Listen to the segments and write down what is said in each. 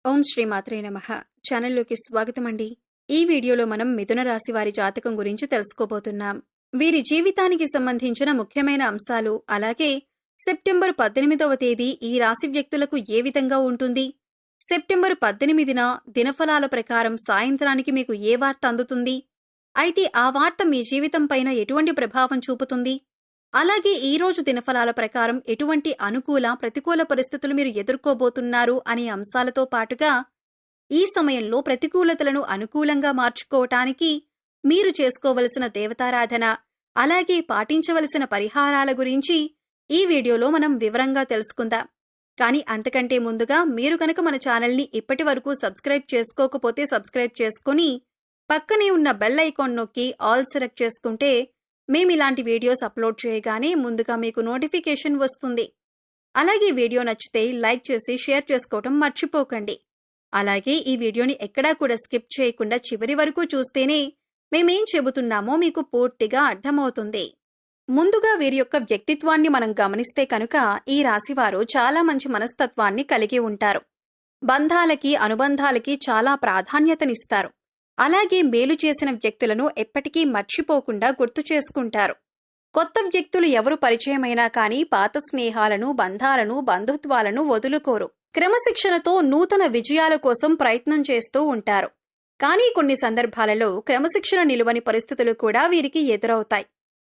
ఓం శ్రీ మాత్రే నమః. ఛానల్లోకి స్వాగతం అండి. ఈ వీడియోలో మనం మిథున రాశి వారి జాతకం గురించి తెలుసుకోబోతున్నాం. వీరి జీవితానికి సంబంధించిన ముఖ్యమైన అంశాలు, అలాగే సెప్టెంబర్ 18వ తేదీ ఈ రాశి వ్యక్తులకు ఏ విధంగా ఉంటుంది, సెప్టెంబర్ 18న దినఫలాల ప్రకారం సాయంత్రానికి మీకు ఏ వార్త అందుతుంది, అయితే ఆ వార్త మీ జీవితం పైన ఎటువంటి ప్రభావం చూపుతుంది, అలాగే ఈ రోజు దినఫలాల ప్రకారం ఎటువంటి అనుకూల ప్రతికూల పరిస్థితులు మీరు ఎదుర్కోబోతున్నారు అనే అంశాలతో పాటుగా ఈ సమయంలో ప్రతికూలతలను అనుకూలంగా మార్చుకోవటానికి మీరు చేసుకోవలసిన దేవతారాధన, అలాగే పాటించవలసిన పరిహారాల గురించి ఈ వీడియోలో మనం వివరంగా తెలుసుకుందాం. కానీ అంతకంటే ముందుగా మీరు కనుక మన ఛానల్ని ఇప్పటి వరకు సబ్స్క్రైబ్ చేసుకోకపోతే సబ్స్క్రైబ్ చేసుకుని పక్కనే ఉన్న బెల్ ఐకాన్ నొక్కి ఆల్ సెలెక్ట్ చేసుకుంటే మేమిలాంటి వీడియోస్ అప్లోడ్ చేయగానే ముందుగా మీకు నోటిఫికేషన్ వస్తుంది. అలాగే వీడియో నచ్చితే లైక్ చేసి షేర్ చేసుకోవటం మర్చిపోకండి. అలాగే ఈ వీడియోని ఎక్కడా కూడా స్కిప్ చేయకుండా చివరి వరకు చూస్తేనే మేమేం చెబుతున్నామో మీకు పూర్తిగా అర్థమవుతుంది. ముందుగా వీరి యొక్క వ్యక్తిత్వాన్ని మనం గమనిస్తే కనుక ఈ రాశివారు చాలా మంచి మనస్తత్వాన్ని కలిగి ఉంటారు. బంధాలకి అనుబంధాలకి చాలా ప్రాధాన్యతనిస్తారు. అలాగే మేలు చేసిన వ్యక్తులను ఎప్పటికీ మర్చిపోకుండా గుర్తు చేసుకుంటారు. కొత్త వ్యక్తులు ఎవరు పరిచయమైనా కానీ పాత స్నేహాలను, బంధాలను, బంధుత్వాలను వదులుకోరు. క్రమశిక్షణతో నూతన విజయాల కోసం ప్రయత్నం చేస్తూ ఉంటారు. కానీ కొన్ని సందర్భాలలో క్రమశిక్షణ నిలువని పరిస్థితులు కూడా వీరికి ఎదురవుతాయి.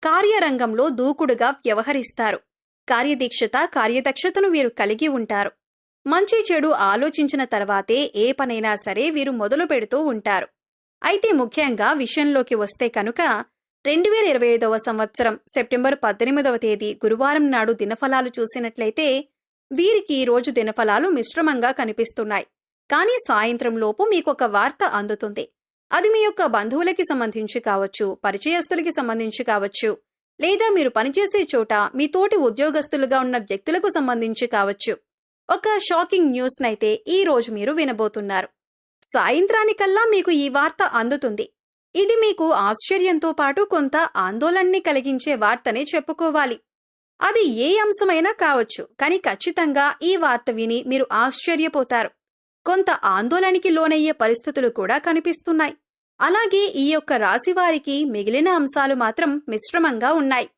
కార్యరంగంలో దూకుడుగా వ్యవహరిస్తారు. కార్యదీక్షత, కార్యదక్షతను వీరు కలిగి ఉంటారు. మంచి చెడు ఆలోచించిన తర్వాతే ఏ పనైనా సరే వీరు మొదలు పెడుతూ ఉంటారు. అయితే ముఖ్యంగా విషయంలోకి వస్తే కనుక 2025వ సంవత్సరం సెప్టెంబర్ 18వ తేదీ గురువారం నాడు దినఫలాలు చూసినట్లయితే వీరికి ఈ రోజు దినఫలాలు మిశ్రమంగా కనిపిస్తున్నాయి. కానీ సాయంత్రం లోపు మీకొక వార్త అందుతుంది. అది మీ యొక్క బంధువులకి సంబంధించి కావచ్చు, పరిచయస్తులకి సంబంధించి కావచ్చు, లేదా మీరు పనిచేసే చోట మీ తోటి ఉద్యోగస్తులుగా ఉన్న వ్యక్తులకు సంబంధించి కావచ్చు. ఒక షాకింగ్ న్యూస్నైతే ఈ రోజు మీరు వినబోతున్నారు. సాయంత్రానికల్లా మీకు ఈ వార్త అందుతుంది. ఇది మీకు ఆశ్చర్యంతో పాటు కొంత ఆందోళనని కలిగించే వార్తనే చెప్పుకోవాలి. అది ఏ అంశమైనా కావచ్చు, కానీ ఖచ్చితంగా ఈ వార్త విని మీరు ఆశ్చర్యపోతారు. కొంత ఆందోళనకి లోనయ్యే పరిస్థితులు కూడా కనిపిస్తున్నాయి. అలాగే ఈ యొక్క రాశివారికి మిగిలిన అంశాలు మాత్రం మిశ్రమంగా ఉన్నాయి.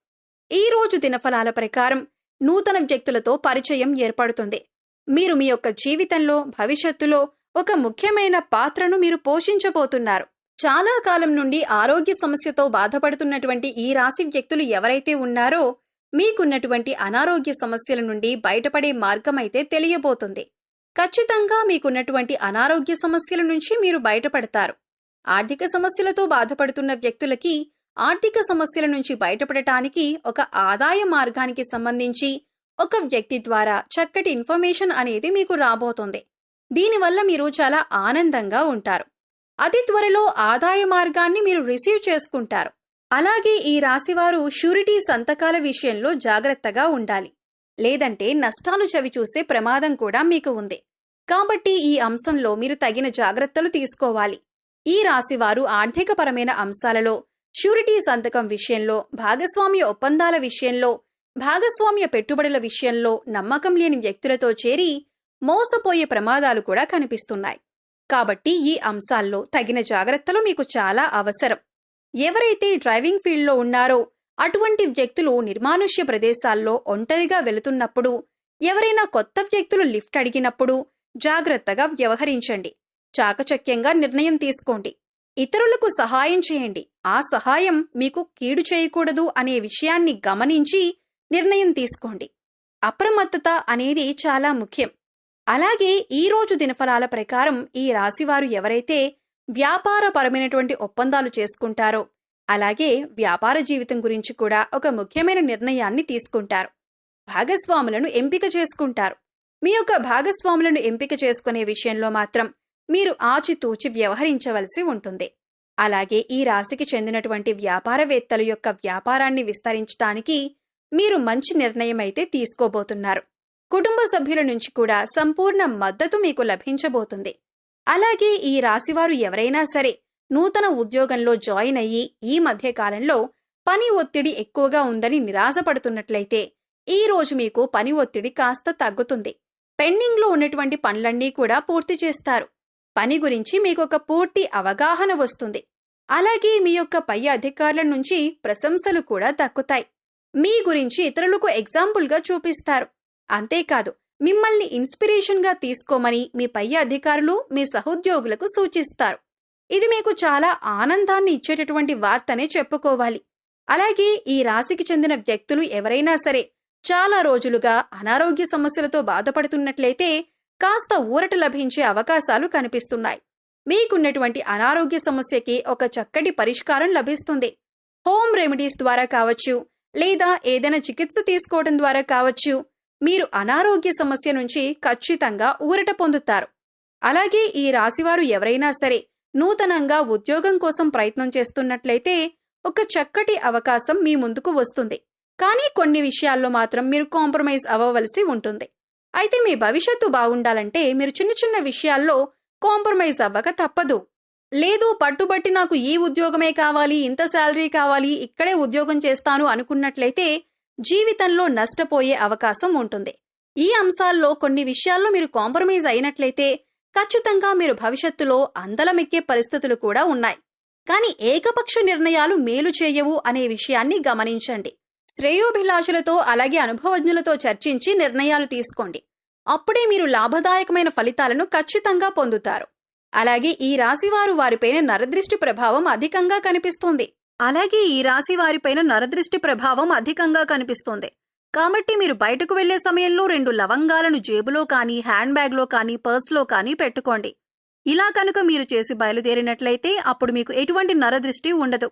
ఈ రోజు దినఫలాల ప్రకారం నూతన వ్యక్తులతో పరిచయం ఏర్పడుతుంది. మీరు మీ యొక్క జీవితంలో, భవిష్యత్తులో ఒక ముఖ్యమైన పాత్రను మీరు పోషించబోతున్నారు. చాలా కాలం నుండి ఆరోగ్య సమస్యతో బాధపడుతున్నటువంటి ఈ రాశి వ్యక్తులు ఎవరైతే ఉన్నారో మీకున్నటువంటి అనారోగ్య సమస్యల నుండి బయటపడే మార్గమైతే తెలియబోతుంది. ఖచ్చితంగా మీకున్నటువంటి అనారోగ్య సమస్యల నుంచి మీరు బయటపడతారు. ఆర్థిక సమస్యలతో బాధపడుతున్న వ్యక్తులకి ఆర్థిక సమస్యల నుంచి బయటపడటానికి ఒక ఆదాయ మార్గానికి సంబంధించి ఒక వ్యక్తి ద్వారా చక్కటి ఇన్ఫర్మేషన్ అనేది మీకు రాబోతుంది. దీనివల్ల మీరు చాలా ఆనందంగా ఉంటారు. అతి త్వరలో ఆదాయ మార్గాన్ని మీరు రిసీవ్ చేసుకుంటారు. అలాగే ఈ రాశివారు షూరిటీ సంతకాల విషయంలో జాగ్రత్తగా ఉండాలి. లేదంటే నష్టాలు చవిచూసే ప్రమాదం కూడా మీకు ఉంది. కాబట్టి ఈ అంశంలో మీరు తగిన జాగ్రత్తలు తీసుకోవాలి. ఈ రాశివారు ఆర్థికపరమైన అంశాలలో, షూరిటీ సంతకం విషయంలో, భాగస్వామ్య ఒప్పందాల విషయంలో, భాగస్వామ్య పెట్టుబడుల విషయంలో నమ్మకం లేని వ్యక్తులతో చేరి మోసపోయే ప్రమాదాలు కూడా కనిపిస్తున్నాయి. కాబట్టి ఈ అంశాల్లో తగిన జాగ్రత్తలు మీకు చాలా అవసరం. ఎవరైతే డ్రైవింగ్ ఫీల్డ్లో ఉన్నారో అటువంటి వ్యక్తులు నిర్మానుష్య ప్రదేశాల్లో ఒంటరిగా వెళుతున్నప్పుడు, ఎవరైనా కొత్త వ్యక్తులు లిఫ్ట్ అడిగినప్పుడు జాగ్రత్తగా వ్యవహరించండి. చాకచక్యంగా నిర్ణయం తీసుకోండి. ఇతరులకు సహాయం చేయండి. ఆ సహాయం మీకు కీడు చేయకూడదు అనే విషయాన్ని గమనించి నిర్ణయం తీసుకోండి. అప్రమత్తత అనేది చాలా ముఖ్యం. అలాగే ఈ రోజు దినఫలాల ప్రకారం ఈ రాశివారు ఎవరైతే వ్యాపారపరమైనటువంటి ఒప్పందాలు చేసుకుంటారో, అలాగే వ్యాపార జీవితం గురించి కూడా ఒక ముఖ్యమైన నిర్ణయాన్ని తీసుకుంటారు. భాగస్వాములను ఎంపిక చేసుకుంటారు. మీ యొక్క భాగస్వాములను ఎంపిక చేసుకునే విషయంలో మాత్రం మీరు ఆచితూచి వ్యవహరించవలసి ఉంటుంది. అలాగే ఈ రాశికి చెందినటువంటి వ్యాపారవేత్తల యొక్క వ్యాపారాన్ని విస్తరించడానికి మీరు మంచి నిర్ణయం అయితే తీసుకోబోతున్నారు. కుటుంబ సభ్యుల నుంచి కూడా సంపూర్ణ మద్దతు మీకు లభించబోతుంది. అలాగే ఈ రాశివారు ఎవరైనా సరే నూతన ఉద్యోగంలో జాయిన్ అయ్యి ఈ మధ్య కాలంలో పని ఒత్తిడి ఎక్కువగా ఉందని నిరాశపడుతున్నట్లయితే ఈ రోజు మీకు పని ఒత్తిడి కాస్త తగ్గుతుంది. పెండింగ్లో ఉన్నటువంటి పనులన్నీ కూడా పూర్తి చేస్తారు. పని గురించి మీకొక పూర్తి అవగాహన వస్తుంది. అలాగే మీ యొక్క పై అధికారుల నుంచి ప్రశంసలు కూడా దక్కుతాయి. మీ గురించి ఇతరులకు ఎగ్జాంపుల్గా చూపిస్తారు. అంతేకాదు, మిమ్మల్ని ఇన్స్పిరేషన్గా తీసుకోమని మీ పై అధికారులు మీ సహోద్యోగులకు సూచిస్తారు. ఇది మీకు చాలా ఆనందాన్ని ఇచ్చేటటువంటి వార్తనే చెప్పుకోవాలి. అలాగే ఈ రాశికి చెందిన వ్యక్తులు ఎవరైనా సరే చాలా రోజులుగా అనారోగ్య సమస్యలతో బాధపడుతున్నట్లయితే కాస్త ఊరట లభించే అవకాశాలు కనిపిస్తున్నాయి. మీకున్నటువంటి అనారోగ్య సమస్యకి ఒక చక్కటి పరిష్కారం లభిస్తుంది. హోమ్ రెమెడీస్ ద్వారా కావచ్చు, లేదా ఏదైనా చికిత్స తీసుకోవడం ద్వారా కావచ్చు, మీరు అనారోగ్య సమస్య నుంచి ఖచ్చితంగా ఊరట పొందుతారు. అలాగే ఈ రాశివారు ఎవరైనా సరే నూతనంగా ఉద్యోగం కోసం ప్రయత్నం చేస్తున్నట్లయితే ఒక చక్కటి అవకాశం మీ ముందుకు వస్తుంది. కానీ కొన్ని విషయాల్లో మాత్రం మీరు కాంప్రమైజ్ అవ్వవలసి ఉంటుంది. అయితే మీ భవిష్యత్తు బాగుండాలంటే మీరు చిన్న చిన్న విషయాల్లో కాంప్రమైజ్ అవ్వక తప్పదు. లేదు పట్టుబట్టి నాకు ఈ ఉద్యోగమే కావాలి, ఇంత శాలరీ కావాలి, ఇక్కడే ఉద్యోగం చేస్తాను అనుకున్నట్లయితే జీవితంలో నష్టపోయే అవకాశం ఉంటుంది. ఈ అంశాల్లో కొన్ని విషయాల్లో మీరు కాంప్రమైజ్ అయినట్లయితే ఖచ్చితంగా మీరు భవిష్యత్తులో అందలమెక్కే పరిస్థితులు కూడా ఉన్నాయి. కానీ ఏకపక్ష నిర్ణయాలు మేలు చేయవు అనే విషయాన్ని గమనించండి. శ్రేయోభిలాషులతో అలాగే అనుభవజ్ఞులతో చర్చించి నిర్ణయాలు తీసుకోండి. అప్పుడే మీరు లాభదాయకమైన ఫలితాలను ఖచ్చితంగా పొందుతారు. అలాగే ఈ రాశివారు వారిపైన నరదృష్టి ప్రభావం అధికంగా కనిపిస్తోంది. కాబట్టి మీరు బయటకు వెళ్లే సమయంలో 2 లవంగాలను జేబులో కానీ, హ్యాండ్ బ్యాగ్లో కానీ, పర్స్లో కానీ పెట్టుకోండి. ఇలా కనుక మీరు చేసి బయలుదేరినట్లయితే అప్పుడు మీకు ఎటువంటి నరదృష్టి ఉండదు.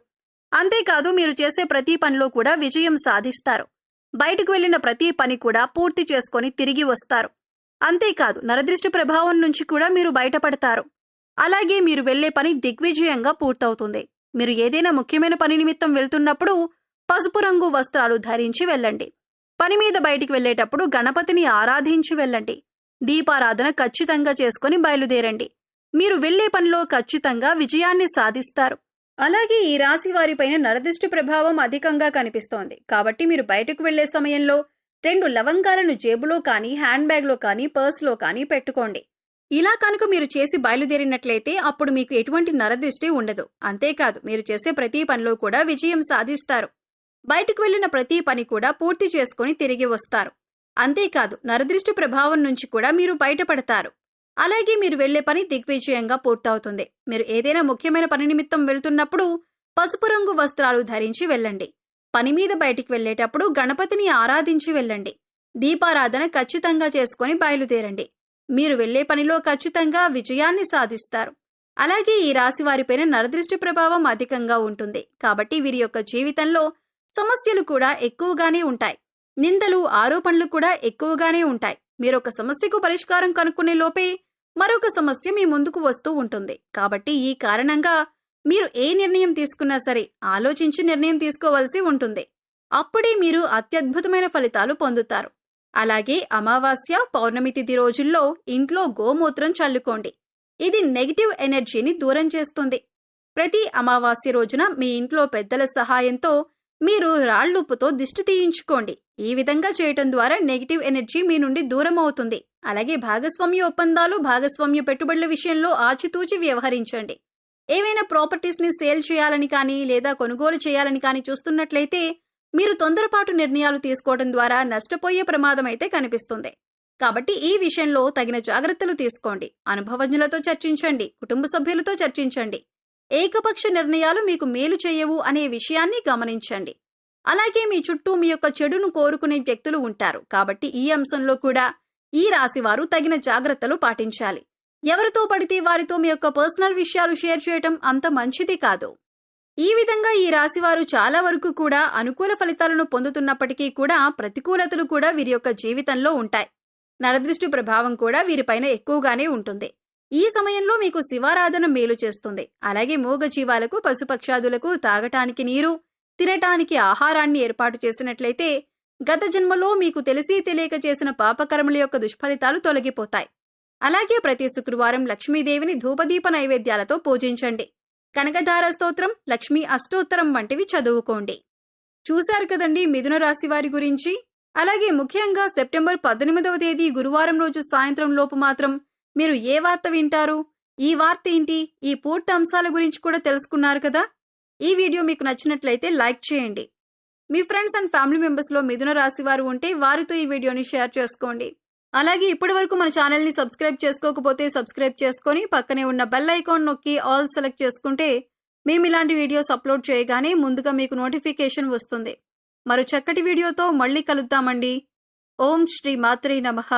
అంతేకాదు, మీరు చేసే ప్రతి పనిలో కూడా విజయం సాధిస్తారు. బయటకు వెళ్లిన ప్రతి పని కూడా పూర్తి చేసుకొని తిరిగి వస్తారు. అంతేకాదు, నరదృష్టి ప్రభావం నుంచి కూడా మీరు బయటపడతారు. అలాగే మీరు వెళ్లే పని దిగ్విజయంగా పూర్తవుతుంది. మీరు ఏదైనా ముఖ్యమైన పని నిమిత్తం వెళ్తున్నప్పుడు పసుపు రంగు వస్త్రాలు ధరించి వెళ్ళండి. పని మీద బయటికి వెళ్లేటప్పుడు గణపతిని ఆరాధించి వెళ్ళండి. దీపారాధన ఖచ్చితంగా చేసుకుని బయలుదేరండి. మీరు వెళ్లే పనిలో ఖచ్చితంగా విజయాన్ని సాధిస్తారు. అలాగే ఈ రాశి వారిపైన నరదృష్టి ప్రభావం అధికంగా కనిపిస్తోంది. కాబట్టి మీరు బయటకు వెళ్లే సమయంలో 2 లవంగాలను జేబులో కానీ, హ్యాండ్ బ్యాగ్లో కానీ, పర్స్లో కానీ పెట్టుకోండి. ఇలా కనుక మీరు చేసి బయలుదేరినట్లయితే అప్పుడు మీకు ఎటువంటి నరదృష్టి ఉండదు. అంతేకాదు, మీరు చేసే ప్రతి పనిలో కూడా విజయం సాధిస్తారు. బయటకు వెళ్లిన ప్రతి పని కూడా పూర్తి చేసుకుని తిరిగి వస్తారు. అంతేకాదు, నరదృష్టి ప్రభావం నుంచి కూడా మీరు బయటపడతారు. అలాగే మీరు వెళ్లే పని దిగ్విజయంగా పూర్తవుతుంది. మీరు ఏదైనా ముఖ్యమైన పని నిమిత్తం వెళ్తున్నప్పుడు పసుపు రంగు వస్త్రాలు ధరించి వెళ్ళండి. పని మీద బయటికి వెళ్లేటప్పుడు గణపతిని ఆరాధించి వెళ్ళండి. దీపారాధన ఖచ్చితంగా చేసుకుని బయలుదేరండి. మీరు వెళ్లే పనిలో ఖచ్చితంగా విజయాన్ని సాధిస్తారు. అలాగే ఈ రాశి వారిపైన నరదృష్టి ప్రభావం అధికంగా ఉంటుంది. కాబట్టి వీరి యొక్క జీవితంలో సమస్యలు కూడా ఎక్కువగానే ఉంటాయి. నిందలు, ఆరోపణలు కూడా ఎక్కువగానే ఉంటాయి. మీరొక సమస్యకు పరిష్కారం కనుక్కునే లోపే మరొక సమస్య మీ ముందుకు వస్తూ ఉంటుంది. కాబట్టి ఈ కారణంగా మీరు ఏ నిర్ణయం తీసుకున్నా సరే ఆలోచించి నిర్ణయం తీసుకోవాల్సి ఉంటుంది. అప్పుడే మీరు అత్యద్భుతమైన ఫలితాలు పొందుతారు. అలాగే అమావాస్య, పౌర్ణమి తిథి రోజుల్లో ఇంట్లో గోమూత్రం చల్లుకోండి. ఇది నెగిటివ్ ఎనర్జీని దూరం చేస్తుంది. ప్రతి అమావాస్య రోజున మీ ఇంట్లో పెద్దల సహాయంతో మీరు రాళ్లుప్పుతో దిష్టి తీయించుకోండి. ఈ విధంగా చేయటం ద్వారా నెగిటివ్ ఎనర్జీ మీ నుండి దూరం అవుతుంది. అలాగే భాగస్వామ్య ఒప్పందాలు, భాగస్వామ్య పెట్టుబడుల విషయంలో ఆచితూచి వ్యవహరించండి. ఏవైనా ప్రాపర్టీస్ని సేల్ చేయాలని కానీ, లేదా కొనుగోలు చేయాలని కానీ చూస్తున్నట్లయితే మీరు తొందరపాటు నిర్ణయాలు తీసుకోవడం ద్వారా నష్టపోయే ప్రమాదం అయితే కనిపిస్తుంది. కాబట్టి ఈ విషయంలో తగిన జాగ్రత్తలు తీసుకోండి. అనుభవజ్ఞులతో చర్చించండి. కుటుంబ సభ్యులతో చర్చించండి. ఏకపక్ష నిర్ణయాలు మీకు మేలు చేయవు అనే విషయాన్ని గమనించండి. అలాగే మీ చుట్టూ మీ యొక్క చెడును కోరుకునే వ్యక్తులు ఉంటారు. కాబట్టి ఈ అంశంలో కూడా ఈ రాశివారు తగిన జాగ్రత్తలు పాటించాలి. ఎవరితో పడితే వారితో మీ యొక్క పర్సనల్ విషయాలు షేర్ చేయటం అంత మంచిది కాదు. ఈ విధంగా ఈ రాశివారు చాలా వరకు కూడా అనుకూల ఫలితాలను పొందుతున్నప్పటికీ కూడా ప్రతికూలతలు కూడా వీరి యొక్క జీవితంలో ఉంటాయి. నరదృష్టి ప్రభావం కూడా వీరిపైన ఎక్కువగానే ఉంటుంది. ఈ సమయంలో మీకు శివారాధన మేలు చేస్తుంది. అలాగే మూగ జీవాలకు, పశుపక్షాదులకు తాగటానికి నీరు, తినటానికి ఆహారాన్ని ఏర్పాటు చేసినట్లయితే గత జన్మలో మీకు తెలిసి తెలియక చేసిన పాపకర్మల యొక్క దుష్ఫలితాలు తొలగిపోతాయి. అలాగే ప్రతి శుక్రవారం లక్ష్మీదేవిని ధూపదీప నైవేద్యాలతో పూజించండి. కనకధార స్తోత్రం, లక్ష్మీ అష్టోత్తరం వంటివి చదువుకోండి. చూశారు కదండి మిథున రాశి వారి గురించి. అలాగే ముఖ్యంగా సెప్టెంబర్ 18వ తేదీ గురువారం రోజు సాయంత్రం లోపు మాత్రం మీరు ఏ వార్త వింటారు, ఈ వార్త ఏంటి, ఈ పూర్తి అంశాల గురించి కూడా తెలుసుకున్నారు కదా. ఈ వీడియో మీకు నచ్చినట్లయితే లైక్ చేయండి. మీ ఫ్రెండ్స్ అండ్ ఫ్యామిలీ మెంబర్స్లో మిథున రాశి వారు ఉంటే వారితో ఈ వీడియోని షేర్ చేసుకోండి. అలాగే ఇప్పటి వరకు మన ఛానల్ని సబ్స్క్రైబ్ చేసుకోకపోతే సబ్స్క్రైబ్ చేసుకొని పక్కనే ఉన్న బెల్ ఐకాన్ నొక్కి ఆల్ సెలెక్ట్ చేసుకుంటే మేము ఇలాంటి వీడియోస్ అప్లోడ్ చేయగానే ముందుగా మీకు నోటిఫికేషన్ వస్తుంది. మరో చక్కటి వీడియోతో మళ్ళీ కలుద్దామండి. ఓం శ్రీ మాత్రే నమః.